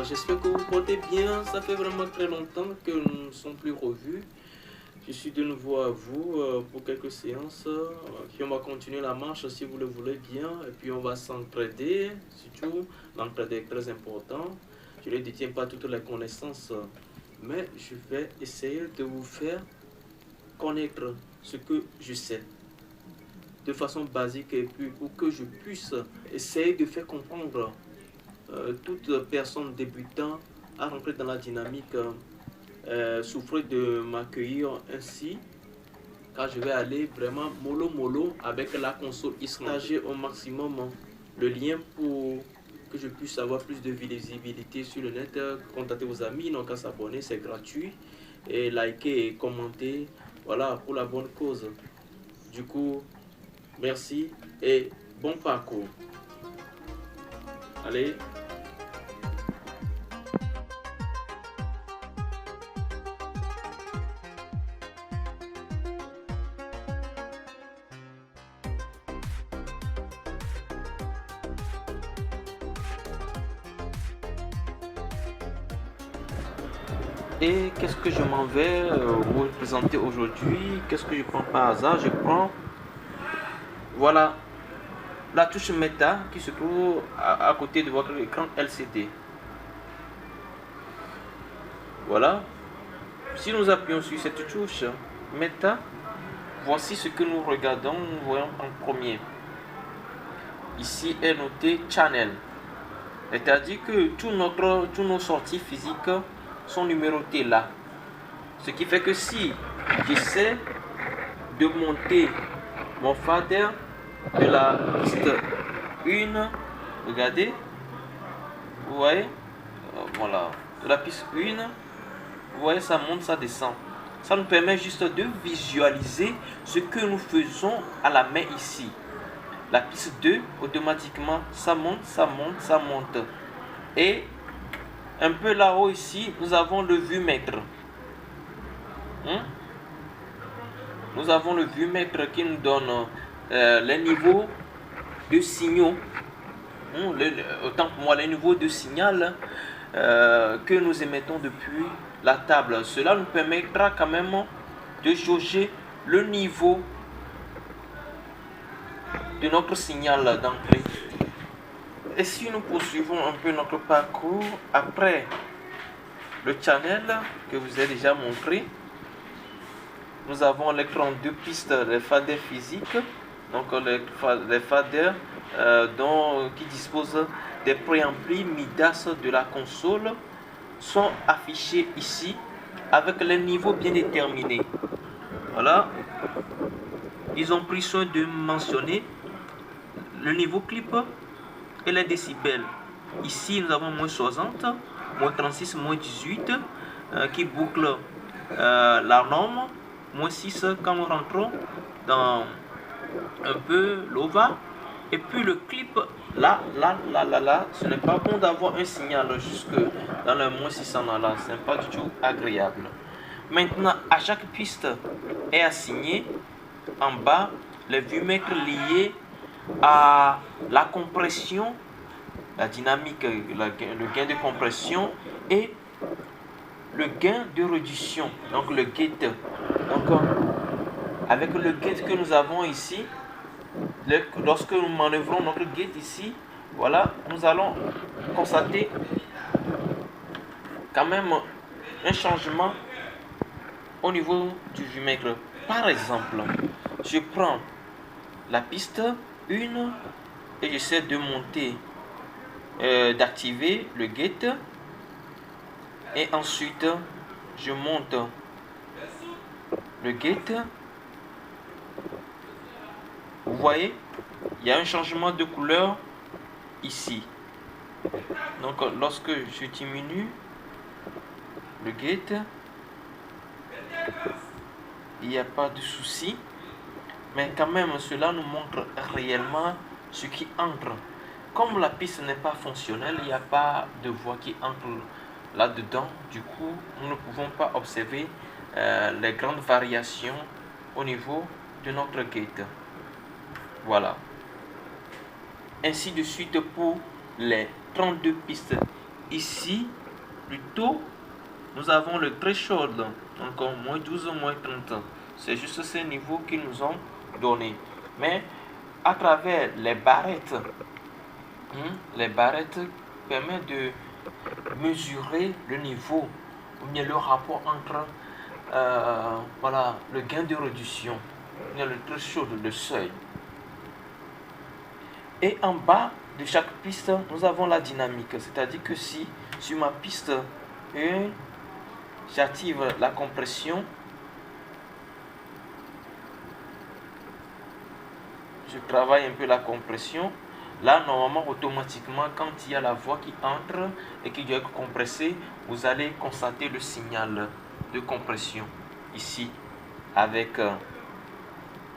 j'espère que vous portez bien. Ça fait vraiment très longtemps que nous ne sommes plus revus. Je suis de nouveau à vous pour quelques séances. Puis on va continuer la marche si vous le voulez bien. Et puis on va s'entraider, surtout l'entraide est très important. Je ne détiens pas toutes les connaissances, mais je vais essayer de vous faire connaître ce que je sais de façon basique et puis pour que je puisse essayer de faire comprendre toute personne débutant à rentrer dans la dynamique, souffrir de m'accueillir ainsi, car je vais aller vraiment mollo mollo avec la console Isnager au maximum le lien pour que je puisse avoir plus de visibilité sur le net. Contactez vos amis, n'ont qu'à s'abonner, c'est gratuit, et liker et commenter, voilà, pour la bonne cause. Du coup, merci et bon parcours. Allez. Et qu'est-ce que je m'en vais vous présenter aujourd'hui? Qu'est-ce que je prends par hasard? Je prends, voilà, la touche Meta qui se trouve à côté de votre écran LCD. Voilà. Si nous appuyons sur cette touche Meta, voici ce que nous regardons, nous voyons en premier. Ici est noté Channel. C'est-à-dire que tous nos sorties physiques sont numérotées là. Ce qui fait que si j'essaie de monter mon fader de la piste 1, regardez, vous voyez, voilà, de la piste 1, vous voyez, ça monte, ça descend. Ça nous permet juste de visualiser ce que nous faisons à la main ici. La piste 2, automatiquement, ça monte, ça monte, ça monte. Et un peu là-haut ici, nous avons le vue-mètre. Nous avons le vue-mètre qui nous donne les niveaux de signaux. Autant pour moi, les niveaux de signal que nous émettons depuis la table. Cela nous permettra quand même de jauger le niveau de notre signal d'entrée. Et si nous poursuivons un peu notre parcours après le channel que je vous ai déjà montré, nous avons les 32 pistes, les faders physiques, donc les faders qui disposent des préamplis MIDAS de la console sont affichés ici avec les niveaux bien déterminés. Voilà, ils ont pris soin de mentionner le niveau clip et les décibels. Ici nous avons moins 60, moins 36, moins 18 qui boucle la norme, moins 6 quand nous rentrons dans un peu l'OVA. Et puis le clip, là, ce n'est pas bon d'avoir un signal jusque dans le moins 600 là, ce n'est pas du tout agréable. Maintenant, à chaque piste est assigné en bas les vue-mètres liés à la compression, la dynamique, le gain de compression et le gain de réduction, donc le gate. Donc, avec le gate que nous avons ici, lorsque nous manœuvrons notre gate ici, voilà, nous allons constater quand même un changement au niveau du vue-mètre. Par exemple, je prends la piste 1 et j'essaie de monter, d'activer le gate, et ensuite je monte le gate. Vous voyez, il y a un changement de couleur ici. Donc lorsque je diminue le gate, il n'y a pas de souci, mais quand même cela nous montre réellement ce qui entre. Comme la piste n'est pas fonctionnelle, il n'y a pas de voix qui entre là-dedans, du coup nous ne pouvons pas observer les grandes variations au niveau de notre gate. Voilà. Ainsi de suite pour les 32 pistes ici, plutôt, nous avons le threshold, encore moins 12, moins 30. C'est juste ces niveaux qu'ils nous ont donné. Mais à travers les barrettes permettent de mesurer le niveau, ou bien le rapport entre voilà, le gain de réduction, ou bien le threshold, le seuil. Et en bas de chaque piste, nous avons la dynamique. C'est-à-dire que si sur ma piste 1, j'active la compression, je travaille un peu la compression. Là, normalement, automatiquement, quand il y a la voix qui entre et qui doit être compressée, vous allez constater le signal de compression ici, avec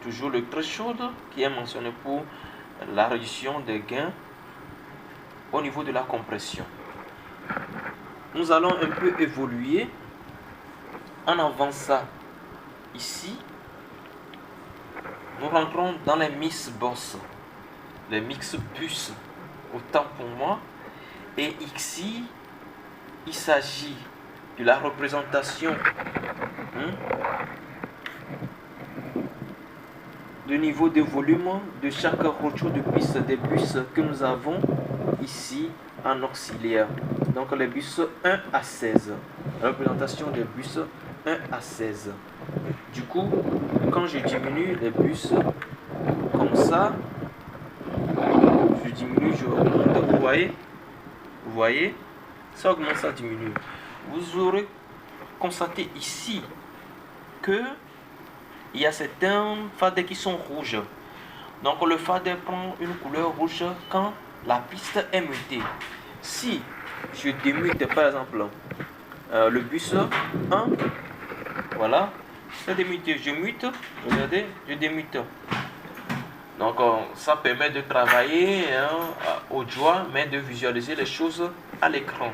toujours le threshold qui est mentionné pour la réduction des gains au niveau de la compression. Nous allons un peu évoluer en avançant ici. Nous rentrons dans les mix boss, les mix bus, autant pour moi. Et ici, il s'agit de la représentation du niveau de volume de chaque retour de piste des bus que nous avons ici en auxiliaire. Donc les bus 1 à 16. La représentation des bus 1 à 16. Du coup, quand je diminue les bus comme ça, je diminue, je augmente. Vous voyez, ça augmente, ça diminue. Vous aurez constaté ici que il y a certains faders qui sont rouges. Donc le fader prend une couleur rouge quand la piste est mutée. Si je démute par exemple le bus 1, voilà, c'est démuté, je mute, regardez, je démute. Donc ça permet de travailler au doigt, mais de visualiser les choses à l'écran.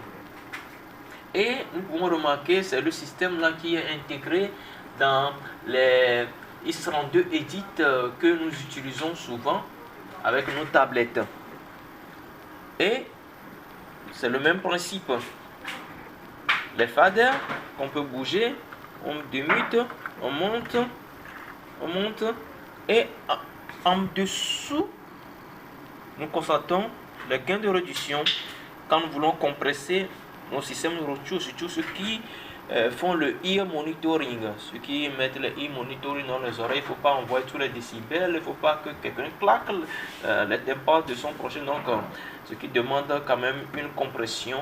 Et nous pouvons remarquer, c'est le système là qui est intégré dans les X32 Edit que nous utilisons souvent avec nos tablettes. Et c'est le même principe. Les faders qu'on peut bouger, on démute, on monte, et en dessous, nous constatons les gains de réduction quand nous voulons compresser nos systèmes de retour, surtout ceux qui font le ear monitoring, ceux qui mettent le ear monitoring dans les oreilles. Il ne faut pas envoyer tous les décibels, il ne faut pas que quelqu'un claque les tympans de son prochain. Donc, ce qui demande quand même une compression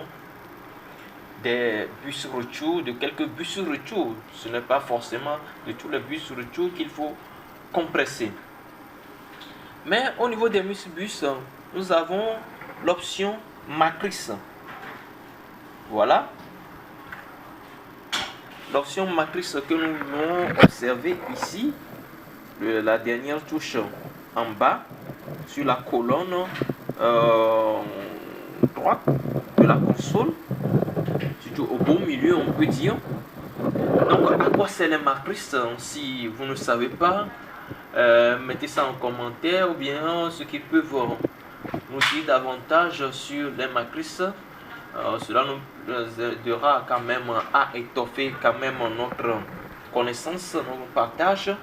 des bus retour, de quelques bus retour. Ce n'est pas forcément de tous les bus retour qu'il faut compresser. Mais au niveau des bus, nous avons l'option matrice. Voilà. L'option matrice que nous allons observer ici, la dernière touche en bas, sur la colonne droite de la console, surtout au beau milieu on peut dire. Donc à quoi c'est les matrices? Si vous ne savez pas, mettez ça en commentaire, ou bien ceux qui peuvent nous dire davantage sur les matrices. Cela nous aidera quand même à étoffer quand même notre connaissance, notre partage.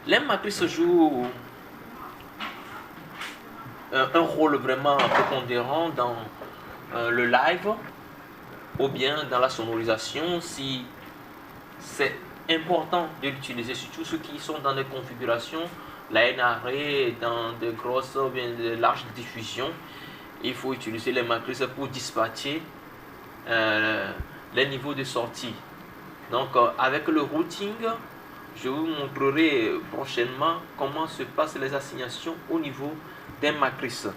Les matrices jouent un rôle vraiment prépondérant dans le live ou bien dans la sonorisation. Si c'est important de l'utiliser, surtout ceux qui sont dans des configurations, la NRA, dans de grosses ou bien de larges diffusions, il faut utiliser les matrices pour dispatcher les niveaux de sortie. Donc avec le routing, je vous montrerai prochainement comment se passent les assignations au niveau des matrices.